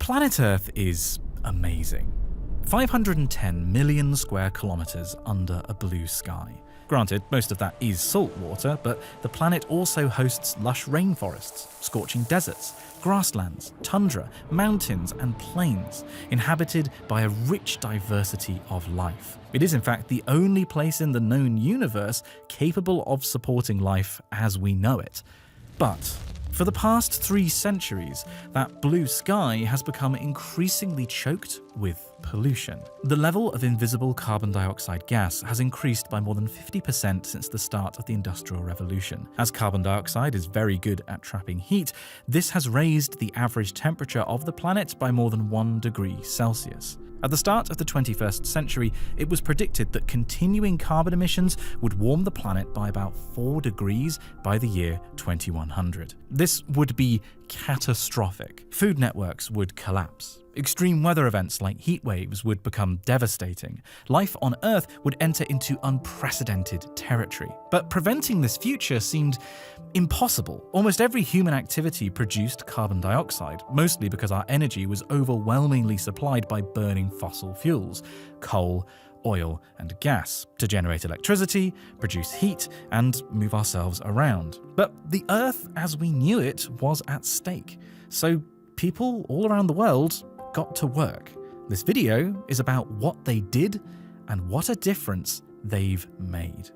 Planet Earth is amazing. 510 million square kilometers under a blue sky. Granted, most of that is salt water, but the planet also hosts lush rainforests, scorching deserts, grasslands, tundra, mountains and plains, inhabited by a rich diversity of life. It is in fact the only place in the known universe capable of supporting life as we know it. But for the past 3 centuries, that blue sky has become increasingly choked with pollution. The level of invisible carbon dioxide gas has increased by more than 50% since the start of the Industrial Revolution. As carbon dioxide is very good at trapping heat, this has raised the average temperature of the planet by more than 1 degree Celsius. At the start of the 21st century, it was predicted that continuing carbon emissions would warm the planet by about 4 degrees by the year 2100. This would be catastrophic. Food networks would collapse. Extreme weather events like heat waves would become devastating. Life on Earth would enter into unprecedented territory. But preventing this future seemed impossible. Almost every human activity produced carbon dioxide, mostly because our energy was overwhelmingly supplied by burning fossil fuels, coal, oil, and gas, to generate electricity, produce heat, and move ourselves around. But the Earth as we knew it was at stake. So people all around the world got to work. This video is about what they did and what a difference they've made.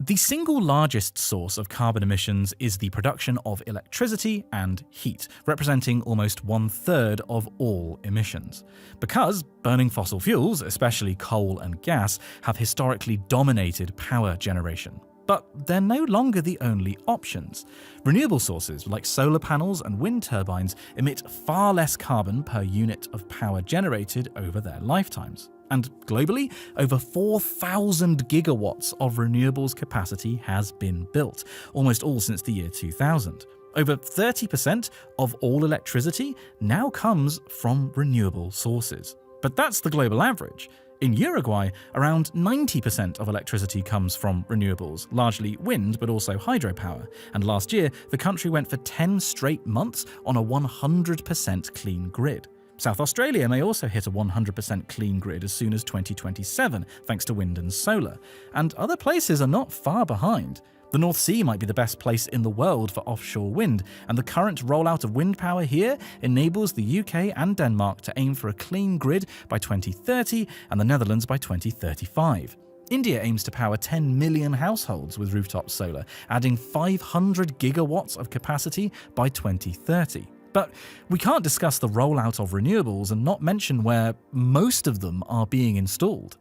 The single largest source of carbon emissions is the production of electricity and heat, representing almost 1/3 of all emissions. Because burning fossil fuels, especially coal and gas, have historically dominated power generation. But they're no longer the only options. Renewable sources like solar panels and wind turbines emit far less carbon per unit of power generated over their lifetimes. And globally, over 4,000 gigawatts of renewables capacity has been built, almost all since the year 2000. Over 30% of all electricity now comes from renewable sources. But that's the global average. In Uruguay, around 90% of electricity comes from renewables, largely wind but also hydropower, and last year the country went for 10 straight months on a 100% clean grid. South Australia may also hit a 100% clean grid as soon as 2027, thanks to wind and solar, and other places are not far behind. The North Sea might be the best place in the world for offshore wind, and the current rollout of wind power here enables the UK and Denmark to aim for a clean grid by 2030 and the Netherlands by 2035. India aims to power 10 million households with rooftop solar, adding 500 gigawatts of capacity by 2030. But we can't discuss the rollout of renewables and not mention where most of them are being installed.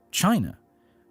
China.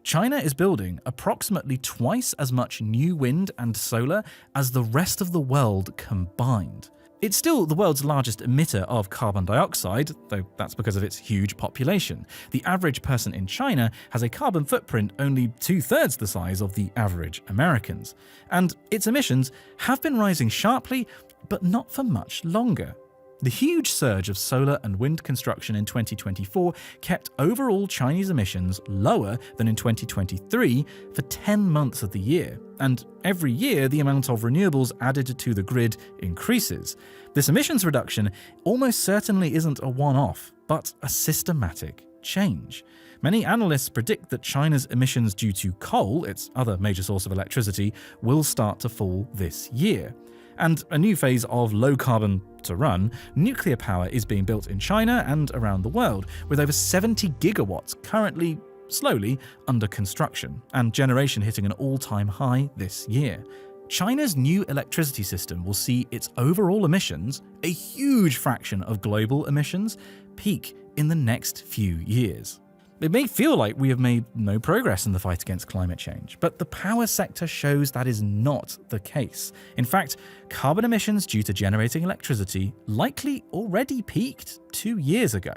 China is building approximately twice as much new wind and solar as the rest of the world combined. It's still the world's largest emitter of carbon dioxide, though that's because of its huge population. The average person in China has a carbon footprint only 2/3 the size of the average Americans. And its emissions have been rising sharply, but not for much longer. The huge surge of solar and wind construction in 2024 kept overall Chinese emissions lower than in 2023 for 10 months of the year, and every year the amount of renewables added to the grid increases. This emissions reduction almost certainly isn't a one-off, but a systematic change. Many analysts predict that China's emissions due to coal, its other major source of electricity, will start to fall this year. And a new phase of low-carbon to run, nuclear power is being built in China and around the world, with over 70 gigawatts currently, slowly, under construction, and generation hitting an all-time high this year. China's new electricity system will see its overall emissions, a huge fraction of global emissions, peak in the next few years. It may feel like we have made no progress in the fight against climate change, but the power sector shows that is not the case. In fact, carbon emissions due to generating electricity likely already peaked 2 years ago,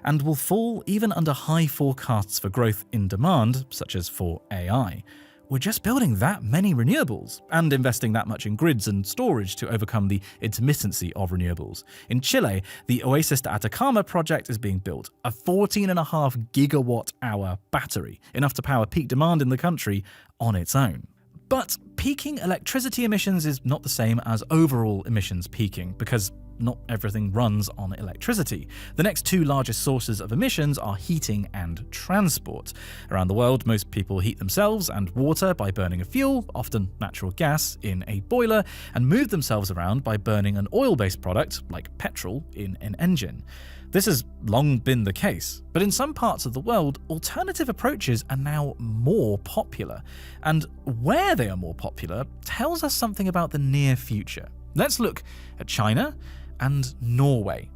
and will fall even under high forecasts for growth in demand, such as for AI. We're just building that many renewables and investing that much in grids and storage to overcome the intermittency of renewables. In Chile, the Oasis de Atacama project is being built, a 14.5 gigawatt-hour battery, enough to power peak demand in the country on its own. But peaking electricity emissions is not the same as overall emissions peaking, because not everything runs on electricity. The next two largest sources of emissions are heating and transport. Around the world, most people heat themselves and water by burning a fuel, often natural gas, in a boiler, and move themselves around by burning an oil-based product, like petrol, in an engine. This has long been the case, but in some parts of the world, alternative approaches are now more popular. And where they are more popular tells us something about the near future. Let's look at China and Norway.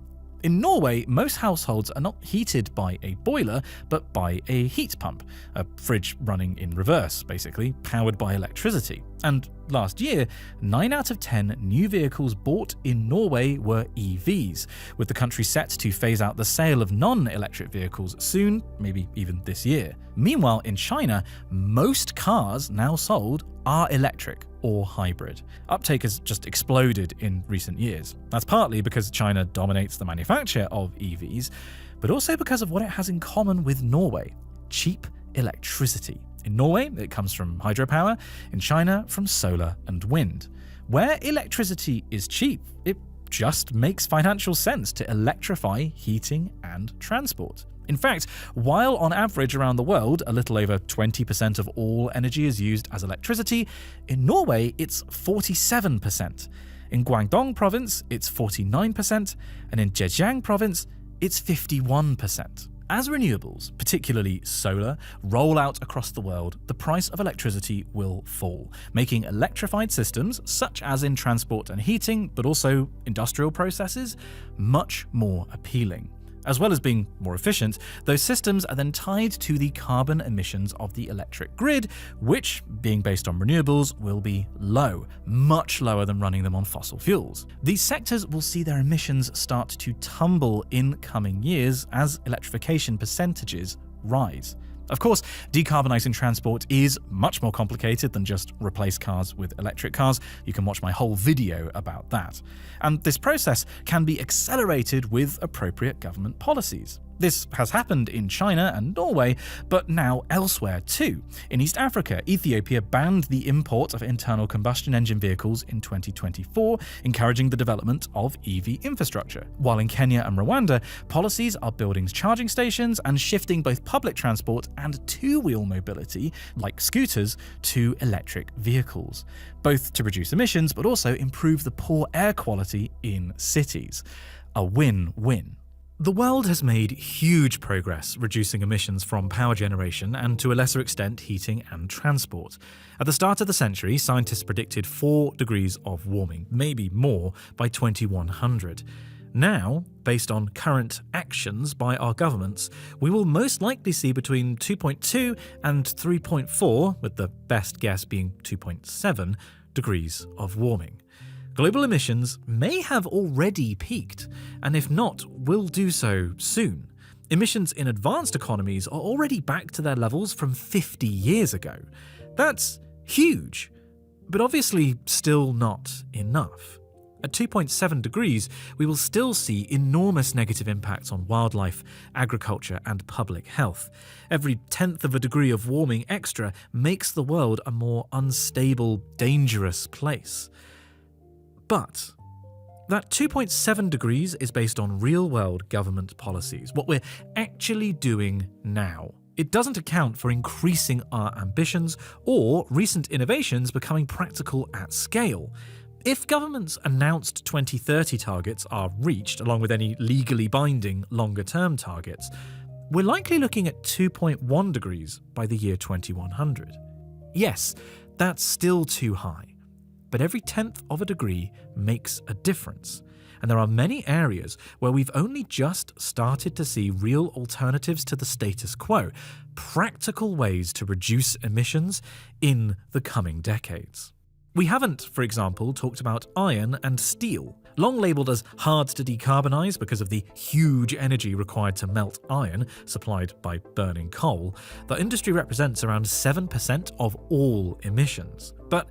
In Norway, most households are not heated by a boiler, but by a heat pump, a fridge running in reverse, basically, powered by electricity. And last year, 9 out of 10 new vehicles bought in Norway were EVs, with the country set to phase out the sale of non-electric vehicles soon, maybe even this year. Meanwhile, in China, most cars now sold are electric or hybrid. Uptake has just exploded in recent years. That's partly because China dominates the manufacture of EVs, but also because of what it has in common with Norway: cheap electricity. In Norway, it comes from hydropower, in China, from solar and wind. Where electricity is cheap, it just makes financial sense to electrify heating and transport. In fact, while on average around the world, a little over 20% of all energy is used as electricity, in Norway it's 47%. In Guangdong province, it's 49%, and in Zhejiang province, it's 51%. As renewables, particularly solar, roll out across the world, the price of electricity will fall, making electrified systems, such as in transport and heating, but also industrial processes, much more appealing. As well as being more efficient, those systems are then tied to the carbon emissions of the electric grid, which, being based on renewables, will be low, much lower than running them on fossil fuels. These sectors will see their emissions start to tumble in coming years as electrification percentages rise. Of course, decarbonising transport is much more complicated than just replace cars with electric cars. You can watch my whole video about that. And this process can be accelerated with appropriate government policies. This has happened in China and Norway, but now elsewhere too. In East Africa, Ethiopia banned the import of internal combustion engine vehicles in 2024, encouraging the development of EV infrastructure. While in Kenya and Rwanda, policies are building charging stations and shifting both public transport and two-wheel mobility, like scooters, to electric vehicles, both to reduce emissions but also improve the poor air quality in cities. A win-win. The world has made huge progress reducing emissions from power generation and, to a lesser extent, heating and transport. At the start of the century, scientists predicted 4 degrees of warming, maybe more, by 2100. Now, based on current actions by our governments, we will most likely see between 2.2 and 3.4, with the best guess being 2.7, degrees of warming. Global emissions may have already peaked, and if not, will do so soon. Emissions in advanced economies are already back to their levels from 50 years ago. That's huge, but obviously still not enough. At 2.7 degrees, we will still see enormous negative impacts on wildlife, agriculture, and public health. Every 1/10 of a degree of warming extra makes the world a more unstable, dangerous place. But that 2.7 degrees is based on real-world government policies, what we're actually doing now. It doesn't account for increasing our ambitions or recent innovations becoming practical at scale. If government's announced 2030 targets are reached, along with any legally binding longer-term targets, we're likely looking at 2.1 degrees by the year 2100. Yes, that's still too high. But every 1/10 of a degree makes a difference. And there are many areas where we've only just started to see real alternatives to the status quo, practical ways to reduce emissions in the coming decades. We haven't, for example, talked about iron and steel. Long labelled as hard to decarbonize because of the huge energy required to melt iron, supplied by burning coal, the industry represents around 7% of all emissions. But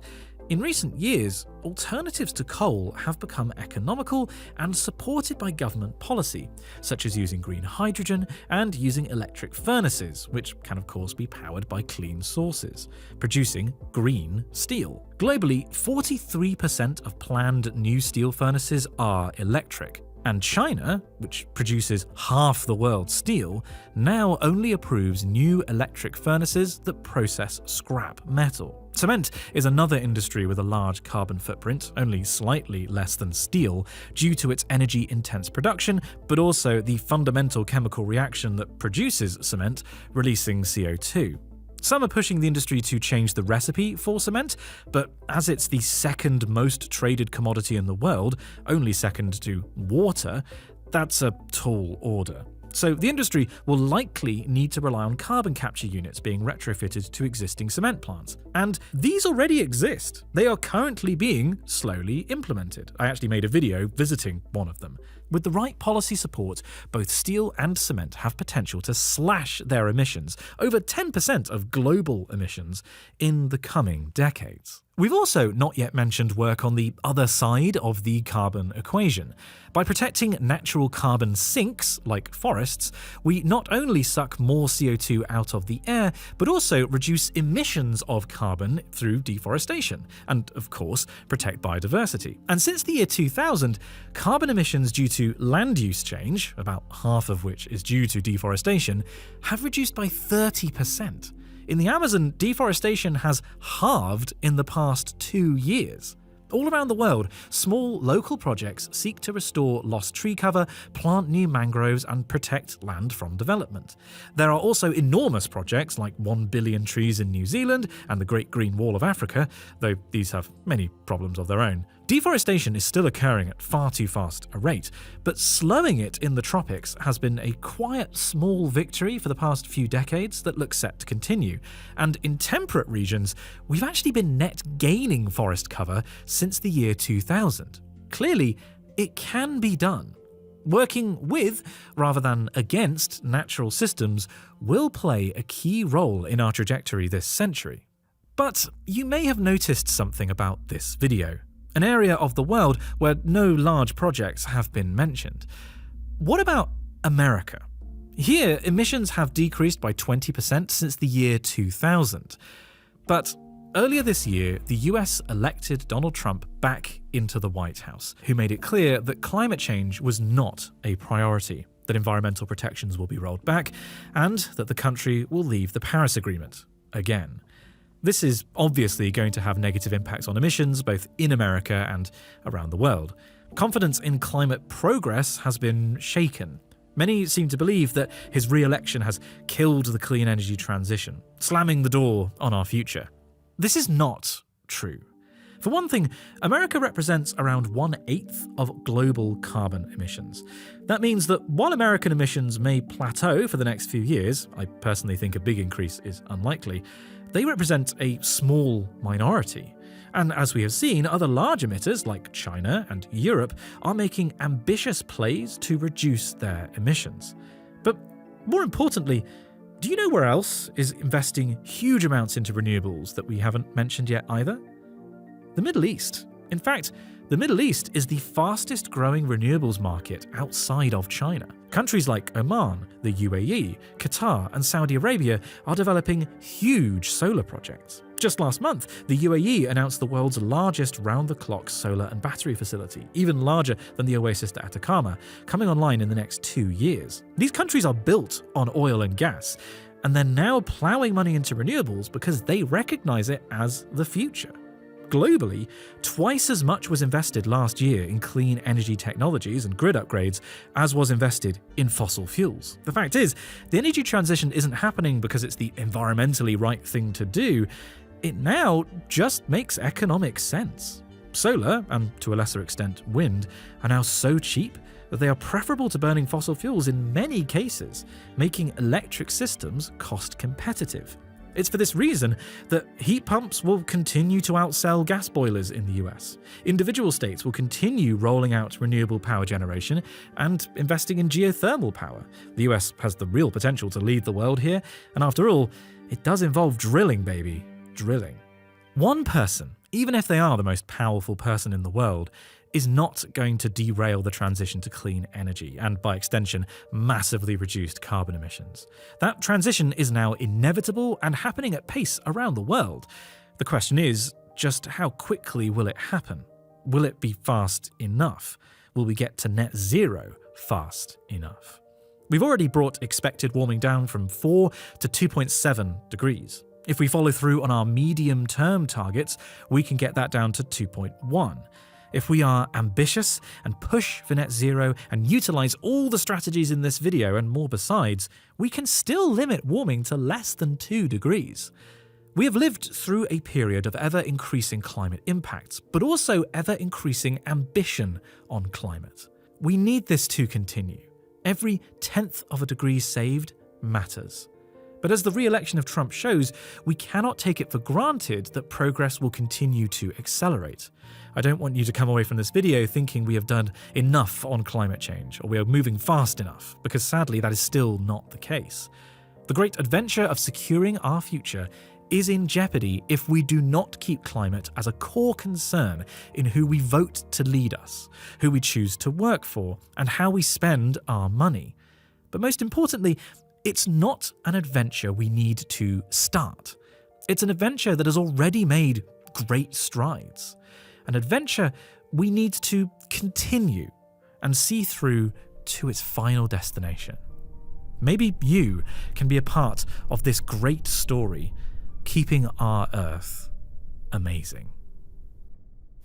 In recent years, alternatives to coal have become economical and supported by government policy, such as using green hydrogen and using electric furnaces, which can of course be powered by clean sources, producing green steel. Globally, 43% of planned new steel furnaces are electric. And China, which produces half the world's steel, now only approves new electric furnaces that process scrap metal. Cement is another industry with a large carbon footprint, only slightly less than steel, due to its energy-intense production, but also the fundamental chemical reaction that produces cement, releasing CO2. Some are pushing the industry to change the recipe for cement, but as it's the second most traded commodity in the world, only second to water, that's a tall order. So the industry will likely need to rely on carbon capture units being retrofitted to existing cement plants. And these already exist. They are currently being slowly implemented. I actually made a video visiting one of them. With the right policy support, both steel and cement have potential to slash their emissions, over 10% of global emissions, in the coming decades. We've also not yet mentioned work on the other side of the carbon equation. By protecting natural carbon sinks, like forests, we not only suck more CO2 out of the air, but also reduce emissions of carbon through deforestation, and of course, protect biodiversity. And since the year 2000, carbon emissions due to land use change, about half of which is due to deforestation, have reduced by 30%. In the Amazon, deforestation has halved in the past 2 years. All around the world, small local projects seek to restore lost tree cover, plant new mangroves, and protect land from development. There are also enormous projects like 1 billion trees in New Zealand and the Great Green Wall of Africa, though these have many problems of their own. Deforestation is still occurring at far too fast a rate, but slowing it in the tropics has been a quiet, small victory for the past few decades that looks set to continue. And in temperate regions, we've actually been net gaining forest cover since the year 2000. Clearly, it can be done. Working with, rather than against, natural systems will play a key role in our trajectory this century. But you may have noticed something about this video. An area of the world where no large projects have been mentioned. What about America? Here, emissions have decreased by 20% since the year 2000. But earlier this year, the US elected Donald Trump back into the White House, who made it clear that climate change was not a priority, that environmental protections will be rolled back, and that the country will leave the Paris Agreement again. This is obviously going to have negative impacts on emissions, both in America and around the world. Confidence in climate progress has been shaken. Many seem to believe that his re-election has killed the clean energy transition, slamming the door on our future. This is not true. For one thing, America represents around 1/8 of global carbon emissions. That means that while American emissions may plateau for the next few years, I personally think a big increase is unlikely, they represent a small minority. And as we have seen, other large emitters like China and Europe are making ambitious plays to reduce their emissions. But more importantly, do you know where else is investing huge amounts into renewables that we haven't mentioned yet either? The Middle East. In fact, the Middle East is the fastest growing renewables market outside of China. Countries like Oman, the UAE, Qatar, and Saudi Arabia are developing huge solar projects. Just last month, the UAE announced the world's largest round-the-clock solar and battery facility, even larger than the Oasis de Atacama, coming online in the next 2 years. These countries are built on oil and gas, and they're now ploughing money into renewables because they recognize it as the future. Globally, twice as much was invested last year in clean energy technologies and grid upgrades as was invested in fossil fuels. The fact is, the energy transition isn't happening because it's the environmentally right thing to do. It now just makes economic sense. Solar, and to a lesser extent wind, are now so cheap that they are preferable to burning fossil fuels in many cases, making electric systems cost competitive. It's for this reason that heat pumps will continue to outsell gas boilers in the US. Individual states will continue rolling out renewable power generation and investing in geothermal power. The US has the real potential to lead the world here, and after all, it does involve drilling, baby. Drilling. One person even if they are the most powerful person in the world, is not going to derail the transition to clean energy and, by extension, massively reduced carbon emissions. That transition is now inevitable and happening at pace around the world. The question is, just how quickly will it happen? Will it be fast enough? Will we get to net zero fast enough? We've already brought expected warming down from 4 to 2.7 degrees. If we follow through on our medium-term targets, we can get that down to 2.1. If we are ambitious and push for net zero and utilise all the strategies in this video and more besides, we can still limit warming to less than 2 degrees. We have lived through a period of ever-increasing climate impacts, but also ever-increasing ambition on climate. We need this to continue. Every 10th of a degree saved matters. But as the re-election of Trump shows, we cannot take it for granted that progress will continue to accelerate. I don't want you to come away from this video thinking we have done enough on climate change, or we are moving fast enough, because sadly that is still not the case. The great adventure of securing our future is in jeopardy if we do not keep climate as a core concern in who we vote to lead us, who we choose to work for, and how we spend our money. But most importantly, it's not an adventure we need to start. It's an adventure that has already made great strides. An adventure we need to continue and see through to its final destination. Maybe you can be a part of this great story, keeping our Earth amazing.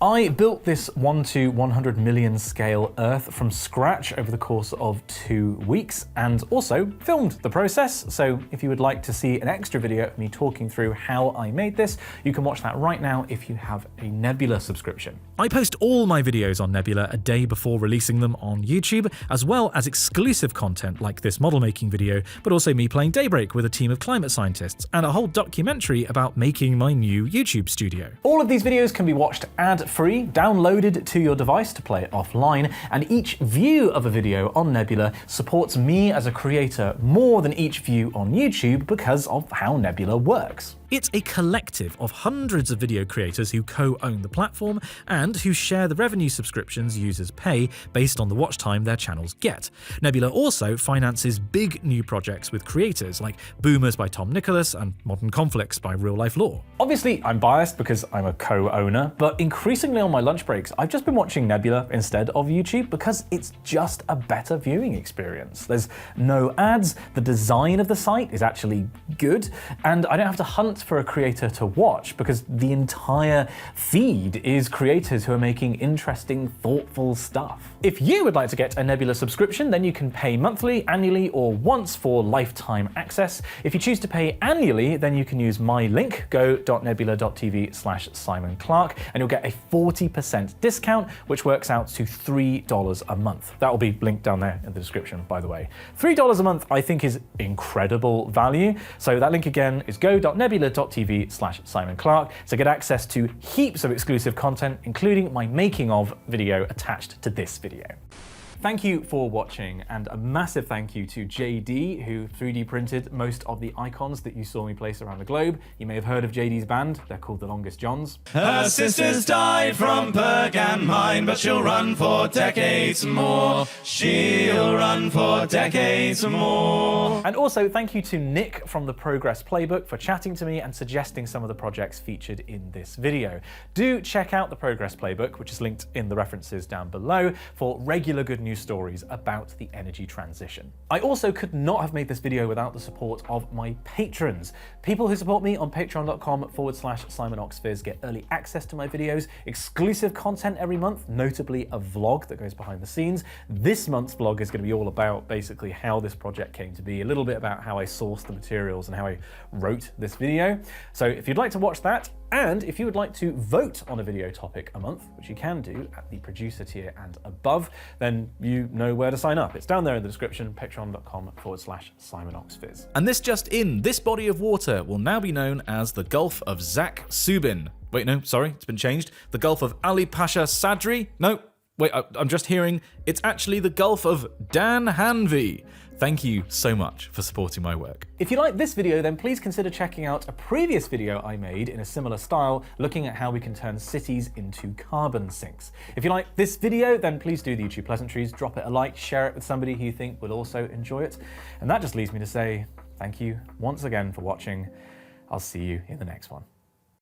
I built this 1 to 100 million scale Earth from scratch over the course of 2 weeks, and also filmed the process. So if you would like to see an extra video of me talking through how I made this, you can watch that right now if you have a Nebula subscription. I post all my videos on Nebula a day before releasing them on YouTube, as well as exclusive content like this model making video, but also me playing Daybreak with a team of climate scientists, and a whole documentary about making my new YouTube studio. All of these videos can be watched ad-free, downloaded to your device to play it offline, and each view of a video on Nebula supports me as a creator more than each view on YouTube because of how Nebula works. It's a collective of hundreds of video creators who co-own the platform and who share the revenue subscriptions users pay based on the watch time their channels get. Nebula also finances big new projects with creators like Boomers by Tom Nicholas and Modern Conflicts by Real Life Law. Obviously, I'm biased because I'm a co-owner, but increasingly on my lunch breaks, I've just been watching Nebula instead of YouTube because it's just a better viewing experience. There's no ads, the design of the site is actually good, and I don't have to hunt for a creator to watch because the entire feed is creators who are making interesting, thoughtful stuff. If you would like to get a Nebula subscription, then you can pay monthly, annually, or once for lifetime access. If you choose to pay annually, then you can use my link, go.nebula.tv/Simon Clark, and you'll get a 40% discount, which works out to $3 a month. That will be linked down there in the description, by the way. $3 a month, I think, is incredible value. So that link again is go.nebula.tv/Simon Clark to get access to heaps of exclusive content, including my making of video attached to this video. Thank you for watching, and a massive thank you to JD, who 3D printed most of the icons that you saw me place around the globe. You may have heard of JD's band, they're called the Longest Johns. Her sisters died from Perg and mine, but she'll run for decades more. She'll run for decades more. And also thank you to Nick from the Progress Playbook for chatting to me and suggesting some of the projects featured in this video. Do check out the Progress Playbook, which is linked in the references down below, for regular good news stories about the energy transition. I also could not have made this video without the support of my patrons. People who support me on patreon.com/SimonOxFizz get early access to my videos, exclusive content every month, notably a vlog that goes behind the scenes. This month's vlog is going to be all about basically how this project came to be, a little bit about how I sourced the materials and how I wrote this video. So if you'd like to watch that, and if you would like to vote on a video topic a month, which you can do at the producer tier and above, then you know where to sign up. It's down there in the description, patreon.com/SimonOxFizz. And this just in, this body of water will now be known as the Gulf of Zak Subin. Wait, no, sorry, it's been changed. The Gulf of Ali Pasha Sadri? No, wait, I'm just hearing it's actually the Gulf of Dan Hanvi. Thank you so much for supporting my work. If you like this video, then please consider checking out a previous video I made in a similar style, looking at how we can turn cities into carbon sinks. If you like this video, then please do the YouTube pleasantries, drop it a like, share it with somebody who you think will also enjoy it. And that just leaves me to say thank you once again for watching. I'll see you in the next one.